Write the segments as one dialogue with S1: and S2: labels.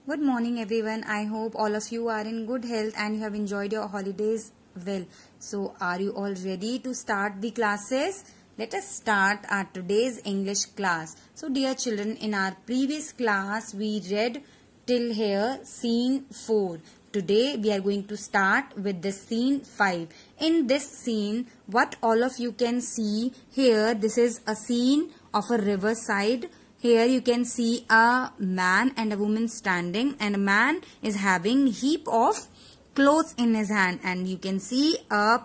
S1: Good morning everyone. I hope all of you are in good health and you have enjoyed your holidays well. So are you all ready to start the classes? Let us start our today's English class. So dear children, in our previous class we read till here scene 4. Today we are going to start with the scene 5. In this scene, what all of you can see here, this is a scene of a riverside. Here you can see a man and a woman standing, and a man is having heap of clothes in his hand, and you can see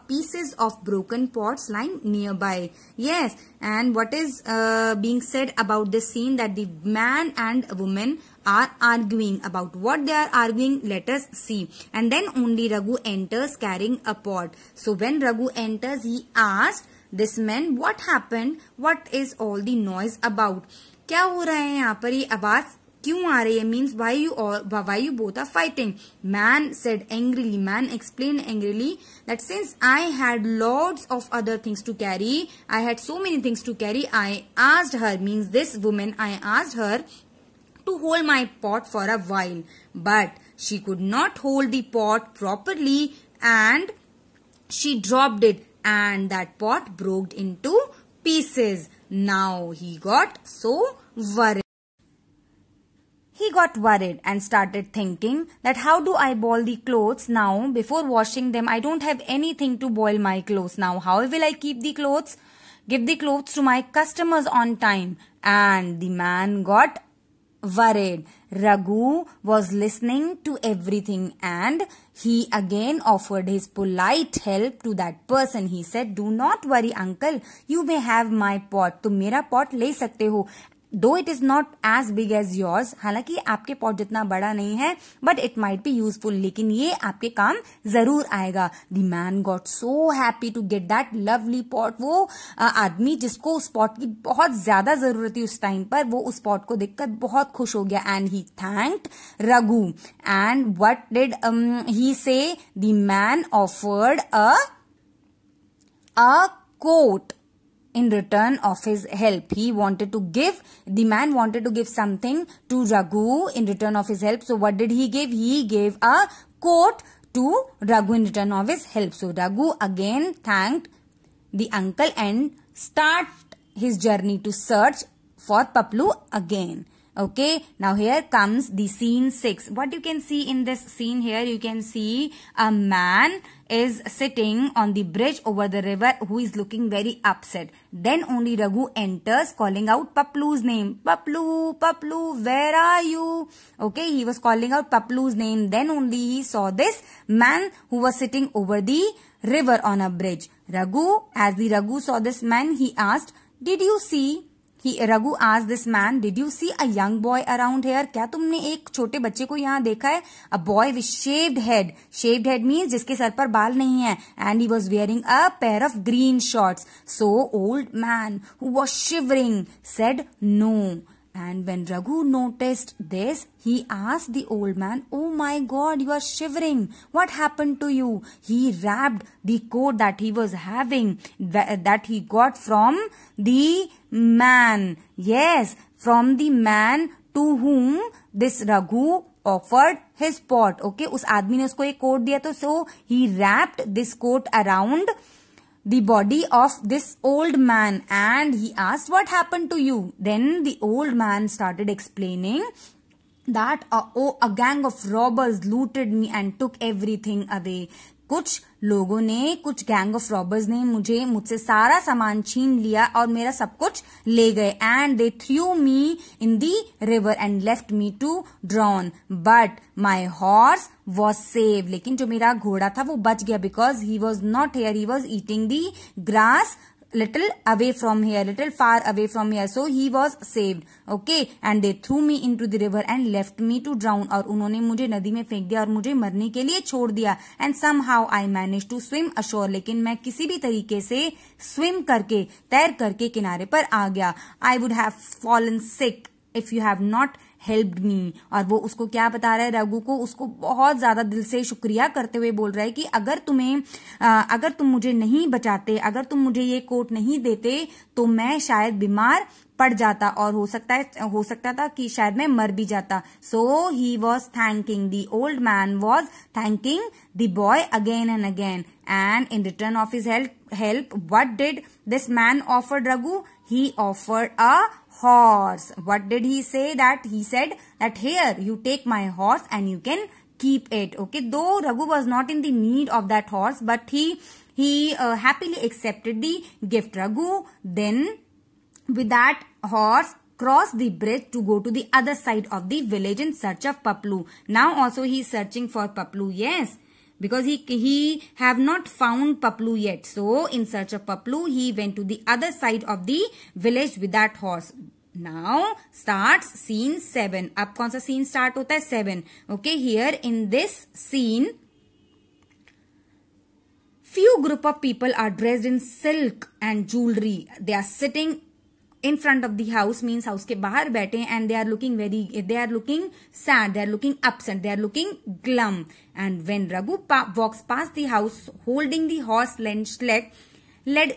S1: pieces of broken pots lying nearby. Yes, and what is being said about this scene, that the man and woman are arguing. About what they are arguing, let us see. And then only Raghu enters carrying a pot. So when Raghu enters, he asked this man, what happened? What is all the noise about? क्या हो रहा है यहाँ पर, ये आवाज क्यों आ रही है? Means why you both are fighting? Man said angrily, man explained angrily that since I had lots of other things to carry, I had so many things to carry, I asked her, means this woman, I asked her to hold my pot for a while, but she could not hold the pot properly and she dropped it, and that pot broke into pieces. Now he got so worried. He got worried and started thinking that how do I boil the clothes now? Before washing them, I don't have anything to boil my clothes now. How will I keep the clothes? Give the clothes to my customers on time. And the man got worried. Raghu was listening to everything and he again offered his polite help to that person. He said, do not worry uncle, you may have my pot. तुम मेरा pot ले सकते हो. Though it is not as big as yours, हालांकि आपके pot जितना बड़ा नहीं है, but it might be useful, लेकिन ये आपके काम जरूर आएगा. The man got so happy to get that lovely pot. वो आदमी जिसको उस पॉट की बहुत ज्यादा जरूरत थी उस टाइम पर, वो उस पॉट को देखकर बहुत खुश हो गया. And he thanked Raghu. And what did he say? The man offered a coat in return of his help. The man wanted to give something to Raghu in return of his help. So what did he give? He gave a coat to Raghu in return of his help. So Raghu again thanked the uncle and start his journey to search for Paplu again. Okay, now here comes the scene 6. What you can see in this scene here, you can see a man is sitting on the bridge over the river who is looking very upset. Then only Raghu enters calling out Paplu's name. Paplu, Paplu, where are you? Okay, he was calling out Paplu's name. Then only he saw this man who was sitting over the river on a bridge. As the Raghu saw this man, he asked, Raghu asked this man, did you see a young boy around here? क्या तुमने एक छोटे बच्चे को यहाँ देखा है? A boy with shaved head. Shaved head means जिसके सर पर बाल नहीं है. And he was wearing a pair of green shorts. So old man who was shivering said no. And when Raghu noticed this, he asked the old man, oh my God, you are shivering. What happened to you? He wrapped the coat that he was having, that he got from the man. Yes, from the man to whom this Raghu offered his pot. Okay, उस आदमी ने उसको एक coat दिया, तो so he wrapped this coat around the body of this old man and he asked, what happened to you? Then the old man started explaining that a gang of robbers looted me and took everything away. कुछ लोगों ने, कुछ gang of robbers ने मुझसे सारा सामान छीन लिया और मेरा सब कुछ ले गए. And they threw me in the river and left me to drown, but my horse was save. लेकिन जो मेरा घोड़ा था वो बच गया, because he was not here, he was eating the grass little far away from here, so he was saved. Okay, and they threw me into the river and left me to drown. और उन्होंने मुझे नदी में फेंक दिया और मुझे मरने के लिए छोड़ दिया. And somehow I managed to swim ashore. लेकिन मैं किसी भी तरीके से swim करके, तैर करके किनारे पर आ गया. I would have fallen sick if you have not helped me। और वो उसको क्या बता रहा है, रघु को उसको बहुत ज्यादा दिल से शुक्रिया करते हुए बोल रहा है कि अगर तुम मुझे नहीं बचाते, अगर तुम मुझे ये कोट नहीं देते तो मैं शायद बीमार पड़ जाता और हो सकता था कि शायद मैं मर भी जाता। So he was thanking, the old man was thanking the boy again and again, and in return of his help what did this man offered Raghu? He offered a horse. What did he say? That he said that here you take my horse and you can keep it. Okay, though Raghu was not in the need of that horse, but he happily accepted the gift. Raghu then with that horse crossed the bridge to go to the other side of the village in search of Paplu. Now also he is searching for Paplu. Yes, because he have not found Paplu yet. So in search of Paplu, he went to the other side of the village with that horse. Now starts scene 7. अब कौन सा scene start होता है? 7. Okay, here in this scene, few group of people are dressed in silk and jewelry. They are sitting in front of the house, means house के बाहर बैठे, and they are looking sad, they are looking upset, they are looking glum. And when Raghu walks past the house holding the horse led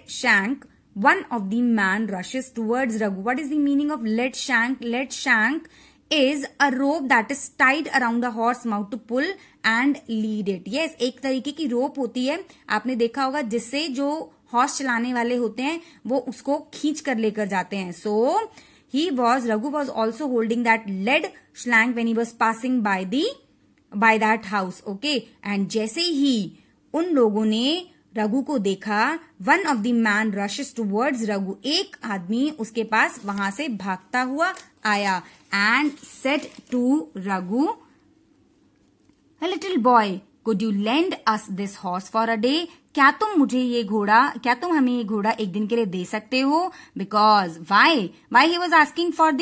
S1: shank, one of the man rushes towards Raghu. What is the meaning of led shank? Led shank is a rope that is tied around the horse mouth to pull and lead it. Yes, एक तरीके की रोप होती है, आपने देखा होगा, जिससे जो हॉर्स चलाने वाले होते हैं वो उसको खींच कर लेकर जाते हैं. सो Raghu was also holding that lead shank when he was passing by that house. Okay, and जैसे ही उन लोगों ने रघु को देखा, one of the man rushes towards Raghu. एक आदमी उसके पास वहां से भागता हुआ आया and said to Raghu, "A little boy, could you lend us this horse for a day?" क्या तुम हमें ये घोड़ा एक दिन के लिए दे सकते हो? Because why he was asking for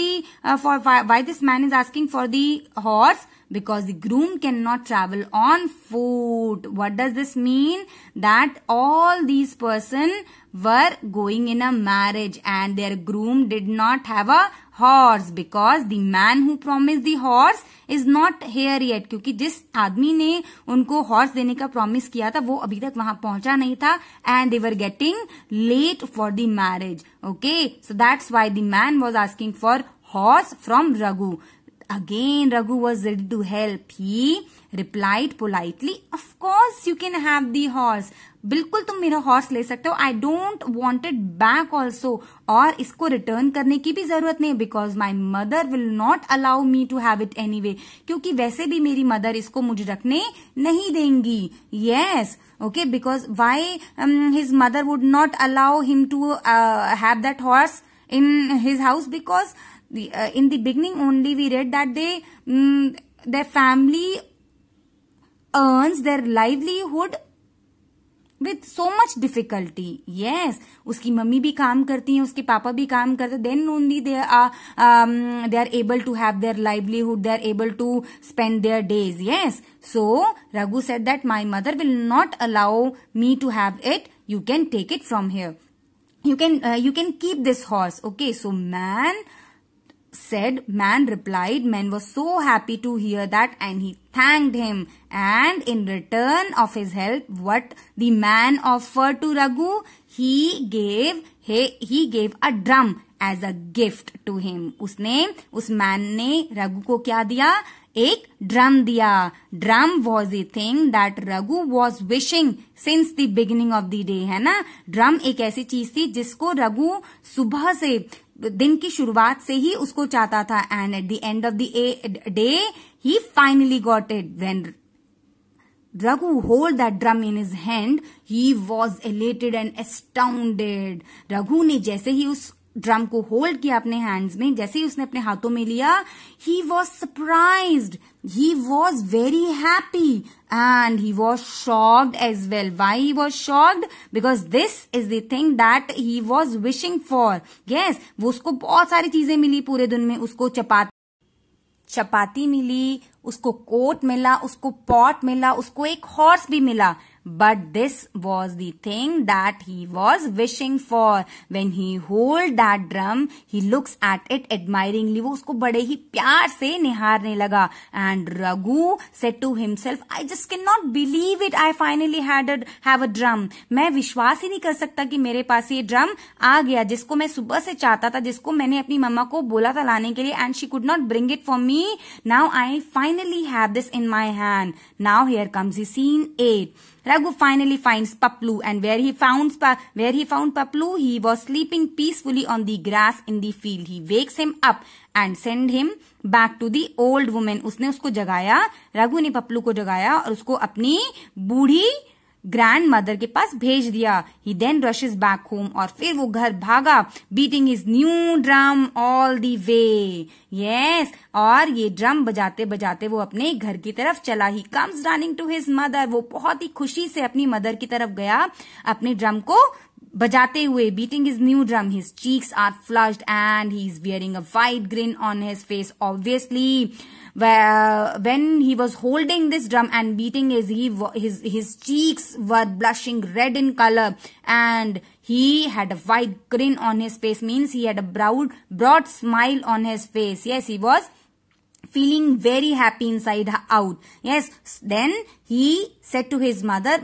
S1: why this man is asking for the horse? Because the groom cannot travel on foot. What does this mean? That all these person were going in a marriage and their groom did not have a horse, because the man who promised the horse is not here yet. क्योंकि जिस आदमी ने उनको horse देने का promise किया था वो अभी तक वहां पहुंचा नहीं था, and they were getting late for the marriage. Okay, so that's why the man was asking for horse from Raghu. Again Raghu was ready to help. He replied politely, "Of course you can have the horse. बिल्कुल तुम मेरा horse ले सकते हो. I don't want it back also. और इसको return करने की भी जरूरत नहीं, because my mother will not allow me to have it anyway. क्योंकि वैसे भी मेरी मदर इसको मुझे रखने नहीं देंगी." Yes, okay, because why his mother would not allow him to have that horse in his house? Because in the beginning only we read that their family earns their livelihood with so much difficulty. Yes, उसकी mummy भी काम करती हैं, उसके पापा भी काम करते हैं. Then only they are able to have their livelihood. They are able to spend their days. Yes, so Raghu said that my mother will not allow me to have it. You can take it from here. You can keep this horse. Okay, so man replied. Man was so happy to hear that, and he thanked him, and in return of his help, what the man offered to Raghu, he gave a drum as a gift to him. उस man ने रघु को क्या दिया? एक drum दिया. Drum was a thing that Raghu was wishing since the beginning of the day, है ना. Drum एक ऐसी चीज थी जिसको रघु सुबह से, दिन की शुरुआत से ही उसको चाहता था, and at the end of the day he finally got it. When Raghu hold that drum in his hand, he was elated and astounded. Raghu ने जैसे ही उस ड्रम को होल्ड किया अपने हैंड्स में, जैसे ही उसने अपने हाथों में लिया, he was surprised, he was very happy, and he was shocked as well. Why he was shocked? Because this is the thing that he was wishing for. Yes, वो उसको बहुत सारी चीजें मिली पूरे दिन में. उसको चपाती मिली, उसको कोट मिला, उसको पॉट मिला, उसको एक हॉर्स भी मिला. but this was the thing that he was wishing for. When he hold that drum, he looks at it admiringly. वो उसको बड़े ही प्यार से निहारने लगा. And Raghu said to himself, I just cannot believe it. I finally have a drum. मैं विश्वास ही नहीं कर सकता कि मेरे पास ये ड्रम आ गया, जिसको मैं सुबह से चाहता था, जिसको मैंने अपनी मम्मा को बोला था लाने के लिए, and she could not bring it for me. Now I finally have this in my hand. Now here comes the scene 8. Raghu finally finds Paplu, and where he found Paplu, he was sleeping peacefully on the grass in the field. He wakes him up and send him back to the old woman. उसने उसको जगाया, रघु ने पपलू को जगाया और उसको अपनी बूढ़ी grand mother के पास भेज दिया. ही देन रशेस बैक होम, और फिर वो घर भागा, beating his new drum all the way. Yes, और ये ड्रम बजाते बजाते वो अपने घर की तरफ चला. He comes running to his mother. वो बहुत ही खुशी से अपनी मदर की तरफ गया अपने ड्रम को बजाते हुए. Beating his new drum, his cheeks are flushed and he is wearing a wide grin on his face. Obviously when he was holding this drum and beating his cheeks were blushing red in color, and he had a wide grin on his face, means he had a broad smile on his face. Yes, he was feeling very happy inside out. Yes, then he said to his mother,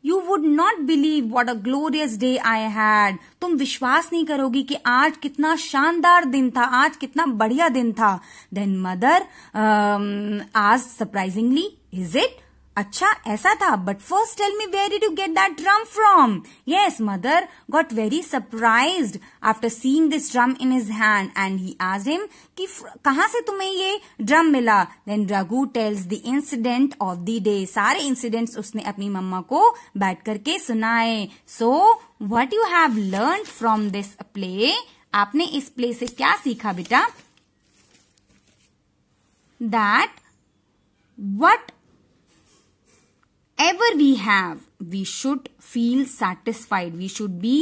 S1: you would not believe what a glorious day I had. तुम विश्वास नहीं करोगी कि आज कितना शानदार दिन था, आज कितना बढ़िया दिन था. Then mother asked surprisingly, is it? अच्छा, ऐसा था. But first tell me, where did you get that drum from? Yes, mother got very surprised after seeing this drum in his hand, and he asked him कि कहाँ से तुम्हें ये drum मिला. Then Raghu tells the incident of the day. सारे incidents उसने अपनी मम्मा को बैठ करके सुनाए. So what you have learned from this play? आपने इस प्ले से क्या सीखा बेटा? That whatever we have, we should feel satisfied. We should be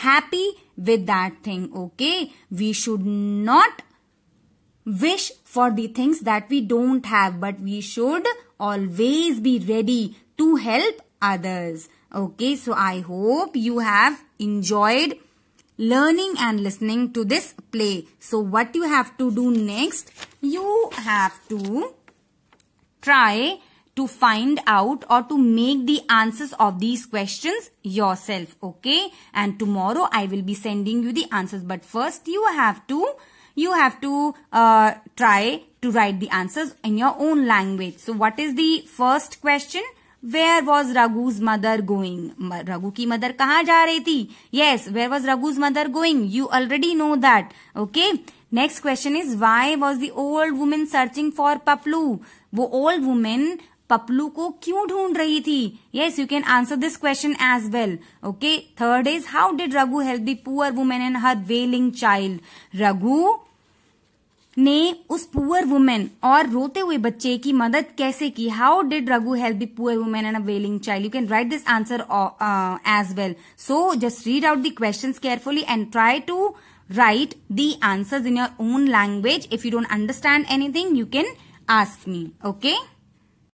S1: happy with that thing, okay? We should not wish for the things that we don't have, but we should always be ready to help others. Okay, so I hope you have enjoyed learning and listening to this play. So what you have to do next? You have to try to find out or to make the answers of these questions yourself, okay? And tomorrow I will be sending you the answers, but first you have to try to write the answers in your own language. So what is the first question? Where was Raghu's mother going? Raghu की mother कहाँ जा रही थी? Yes, where was Raghu's mother going? You already know that. Okay. Next question is, why was the old woman searching for Paplu? वो old woman Paplu को क्यों ढूंढ रही थी? Yes, you can answer this question as well. Okay. Third is, how did Raghu help the poor woman and her wailing child? Raghu ने उस poor women और रोते हुए बच्चे की मदद कैसे की? How did Raghu help the poor women and a wailing child? You can write this answer as well. So just read out the questions carefully and try to write the answers in your own language. If you don't understand anything, you can ask me. Okay.